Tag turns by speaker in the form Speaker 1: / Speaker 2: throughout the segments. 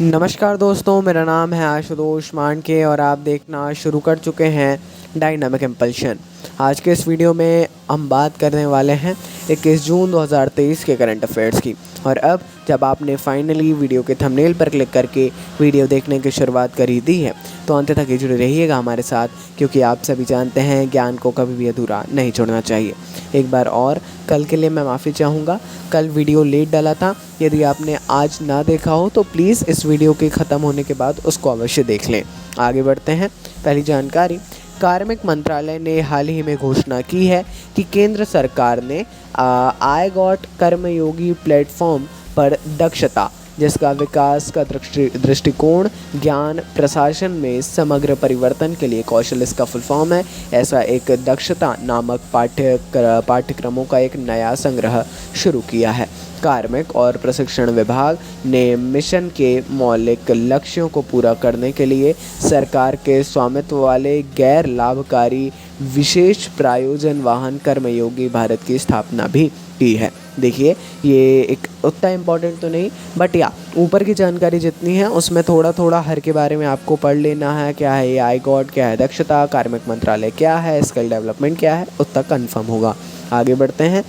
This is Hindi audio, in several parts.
Speaker 1: नमस्कार दोस्तों, मेरा नाम है आशुतोष मानके और आप देखना शुरू कर चुके हैं डायनामिक इम्पल्शन। आज के इस वीडियो में हम बात करने वाले हैं 21 जून 2023 के करंट अफेयर्स की। और अब जब आपने फाइनली वीडियो के थंबनेल पर क्लिक करके वीडियो देखने की शुरुआत कर ही दी है तो अंत तक ही जुड़े रहिएगा हमारे साथ, क्योंकि आप सभी जानते हैं ज्ञान को कभी भी अधूरा नहीं छोड़ना चाहिए। एक बार और कल के लिए मैं माफ़ी चाहूँगा, कल वीडियो लेट डाला था। यदि आपने आज ना देखा हो तो प्लीज़ इस वीडियो के ख़त्म होने के बाद उसको अवश्य देख लें। आगे बढ़ते हैं। पहली जानकारी, कार्मिक मंत्रालय ने हाल ही में घोषणा की है कि केंद्र सरकार ने आई गॉट कर्मयोगी प्लेटफॉर्म पर दक्षता, जिसका विकास का दृष्टिकोण ज्ञान प्रशासन में समग्र परिवर्तन के लिए कौशल इसका फुल फॉर्म है। ऐसा एक दक्षता नामक पाठ्यक्रमों का एक नया संग्रह शुरू किया है। कार्मिक और प्रशिक्षण विभाग ने मिशन के मौलिक लक्ष्यों को पूरा करने के लिए सरकार के स्वामित्व वाले गैर लाभकारी विशेष प्रायोजन वाहन कर्मयोगी भारत की स्थापना भी की है। देखिए, ये एक उतना इम्पोर्टेंट तो नहीं, बट या ऊपर की जानकारी जितनी है उसमें थोड़ा थोड़ा हर के बारे में आपको पढ़ लेना है। क्या है ये आई गॉट, क्या है दक्षता, कार्मिक मंत्रालय क्या है, स्किल डेवलपमेंट क्या है, उतना कंफर्म होगा। आगे बढ़ते हैं।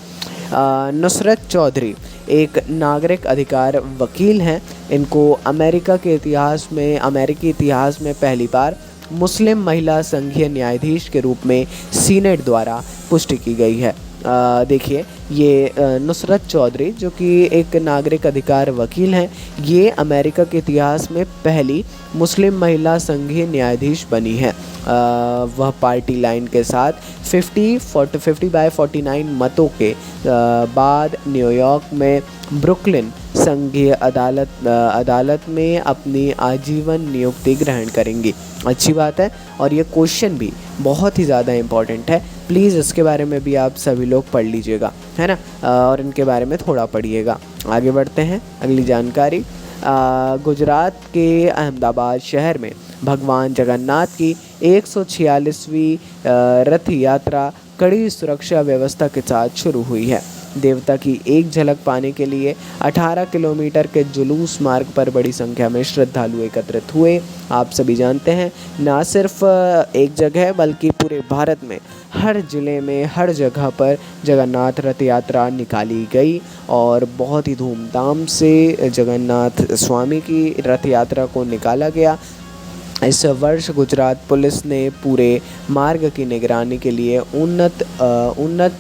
Speaker 1: नुसरत चौधरी एक नागरिक अधिकार वकील हैं। इनको अमेरिकी इतिहास में पहली बार मुस्लिम महिला संघीय न्यायाधीश के रूप में सीनेट द्वारा पुष्टि की गई है। देखिए, ये नुसरत चौधरी जो कि एक नागरिक अधिकार वकील हैं, ये अमेरिका के इतिहास में पहली मुस्लिम महिला संघीय न्यायाधीश बनी है। वह पार्टी लाइन के साथ 50/49 मतों के बाद न्यूयॉर्क में ब्रुकलिन संघीय अदालत में अपनी आजीवन नियुक्ति ग्रहण करेंगी। अच्छी बात है, और ये क्वेश्चन भी बहुत ही ज़्यादा इम्पॉर्टेंट है। प्लीज़ इसके बारे में भी आप सभी लोग पढ़ लीजिएगा, है ना, और इनके बारे में थोड़ा पढ़िएगा। आगे बढ़ते हैं। अगली जानकारी, गुजरात के अहमदाबाद शहर में भगवान जगन्नाथ की 146वीं रथ यात्रा कड़ी सुरक्षा व्यवस्था के साथ शुरू हुई है। देवता की एक झलक पाने के लिए 18 किलोमीटर के जुलूस मार्ग पर बड़ी संख्या में श्रद्धालु एकत्रित हुए। आप सभी जानते हैं, ना सिर्फ एक जगह बल्कि पूरे भारत में हर ज़िले में हर जगह पर जगन्नाथ रथ यात्रा निकाली गई और बहुत ही धूमधाम से जगन्नाथ स्वामी की रथ यात्रा को निकाला गया। इस वर्ष गुजरात पुलिस ने पूरे मार्ग की निगरानी के लिए उन्नत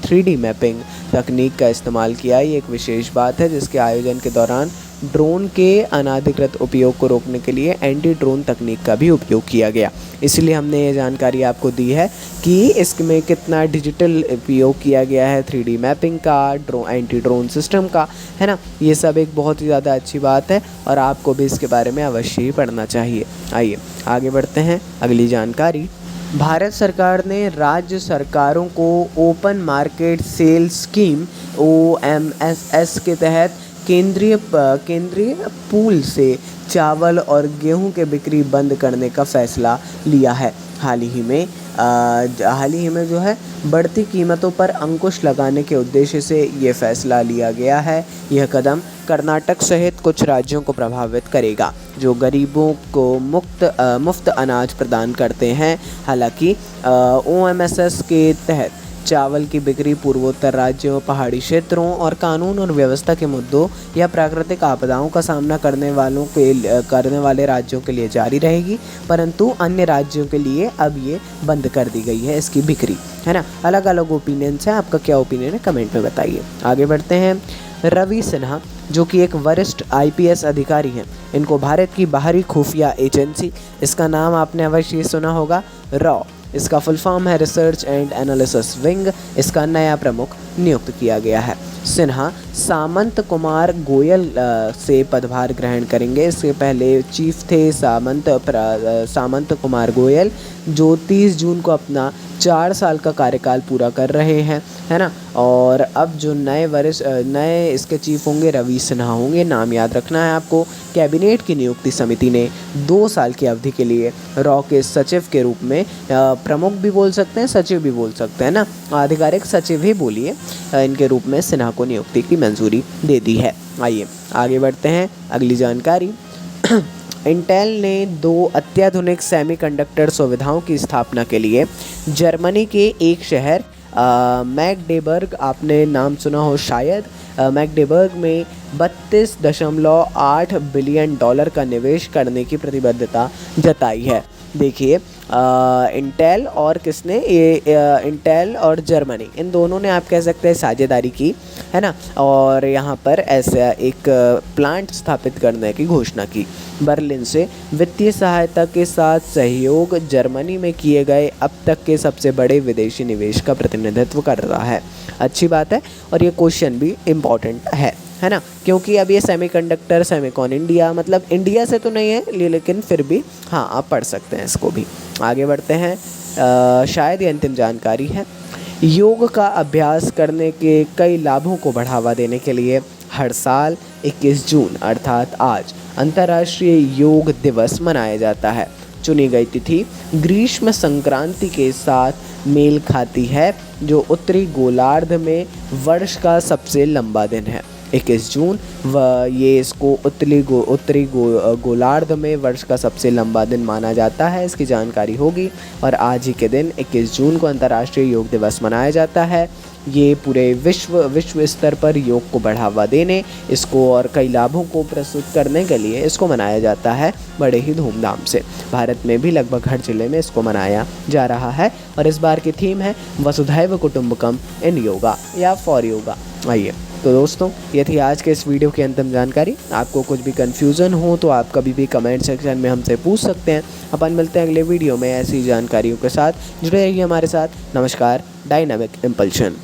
Speaker 1: 3D मैपिंग तकनीक का इस्तेमाल किया। ये एक विशेष बात है, जिसके आयोजन के दौरान ड्रोन के अनाधिकृत उपयोग को रोकने के लिए एंटी ड्रोन तकनीक का भी उपयोग किया गया। इसलिए हमने ये जानकारी आपको दी है कि इसमें कितना डिजिटल उपयोग किया गया है, 3D मैपिंग का, एंटी ड्रोन सिस्टम का, है ना। ये सब एक बहुत ही ज़्यादा अच्छी बात है और आपको भी इसके बारे में अवश्य ही पढ़ना चाहिए। आइए आगे बढ़ते हैं। अगली जानकारी, भारत सरकार ने राज्य सरकारों को open market sale scheme OMSS के तहत केंद्रीय पूल से चावल और गेहूं के बिक्री बंद करने का फैसला लिया है। हाल ही में जो है बढ़ती कीमतों पर अंकुश लगाने के उद्देश्य से ये फैसला लिया गया है। यह कदम कर्नाटक सहित कुछ राज्यों को प्रभावित करेगा जो गरीबों को मुफ्त अनाज प्रदान करते हैं। हालांकि OMSS के तहत चावल की बिक्री पूर्वोत्तर राज्यों, पहाड़ी क्षेत्रों और कानून और व्यवस्था के मुद्दों या प्राकृतिक आपदाओं का सामना करने वाले राज्यों के लिए जारी रहेगी, परंतु अन्य राज्यों के लिए अब ये बंद कर दी गई है इसकी बिक्री, है ना। अलग अलग ओपिनियंस हैं, आपका क्या ओपिनियन है कमेंट में बताइए। आगे बढ़ते हैं। रवि सिन्हा जो कि एक वरिष्ठ IPS अधिकारी हैं, इनको भारत की बाहरी खुफिया एजेंसी, इसका नाम आपने अवश्य सुना होगा, रॉ, इसका फुल फॉर्म है रिसर्च एंड एनालिसिस विंग, इसका नया प्रमुख नियुक्त किया गया है। सिन्हा सामंत कुमार गोयल से पदभार ग्रहण करेंगे। इससे पहले चीफ थे सामंत कुमार गोयल, जो 30 जून को अपना 4 साल का कार्यकाल पूरा कर रहे हैं, है ना। और अब जो नए इसके चीफ होंगे रवि सिन्हा होंगे, नाम याद रखना है आपको। कैबिनेट की नियुक्ति समिति ने 2 साल की अवधि के लिए रॉ के सचिव के रूप में, प्रमुख भी बोल सकते हैं, सचिव भी बोल सकते हैं ना, आधिकारिक सचिव ही बोलिए, इनके रूप में सिन्हा को नियुक्ति की मंजूरी दे दी है। आइए आगे बढ़ते हैं। अगली जानकारी, इंटेल ने 2 अत्याधुनिक सेमीकंडक्टर सुविधाओं की स्थापना के लिए जर्मनी के एक शहर मैग्डेबर्ग, आपने नाम सुना हो शायद, मैग्डेबर्ग में 32.8 बिलियन डॉलर का निवेश करने की प्रतिबद्धता जताई है। देखिए इंटेल और किसने, ये इंटेल और जर्मनी, इन दोनों ने आप कह सकते हैं साझेदारी की है ना, और यहाँ पर ऐसा एक प्लांट स्थापित करने की घोषणा की। बर्लिन से वित्तीय सहायता के साथ सहयोग जर्मनी में किए गए अब तक के सबसे बड़े विदेशी निवेश का प्रतिनिधित्व कर रहा है। अच्छी बात है, और ये क्वेश्चन भी इम्पॉर्टेंट है ना, क्योंकि अब ये सेमीकंडक्टर सेमीकॉन इंडिया, मतलब इंडिया से तो नहीं है लेकिन फिर भी हाँ आप पढ़ सकते हैं इसको भी। आगे बढ़ते हैं, शायद ये अंतिम जानकारी है। योग का अभ्यास करने के कई लाभों को बढ़ावा देने के लिए हर साल 21 जून अर्थात आज अंतर्राष्ट्रीय योग दिवस मनाया जाता है। चुनी गई तिथि ग्रीष्म संक्रांति के साथ मेल खाती है, जो उत्तरी गोलार्ध में वर्ष का सबसे लंबा दिन है। 21 जून ये इसको उत्तरी गोलार्ध में वर्ष का सबसे लंबा दिन माना जाता है, इसकी जानकारी होगी। और आज ही के दिन 21 जून को अंतर्राष्ट्रीय योग दिवस मनाया जाता है। ये पूरे विश्व स्तर पर योग को बढ़ावा देने, इसको और कई लाभों को प्रस्तुत करने के लिए इसको मनाया जाता है बड़े ही धूमधाम से। भारत में भी लगभग हर जिले में इसको मनाया जा रहा है, और इस बार की थीम है वसुधैव कुटुंबकम इन योगा या फॉर योगा। आइए तो दोस्तों, ये थी आज के इस वीडियो की अंतिम जानकारी। आपको कुछ भी कन्फ्यूज़न हो तो आप कभी भी कमेंट सेक्शन में हमसे पूछ सकते हैं। अपन मिलते हैं अगले वीडियो में ऐसी जानकारियों के साथ। जुड़े रहिए हमारे साथ। नमस्कार, डायनामिक इम्पल्शन।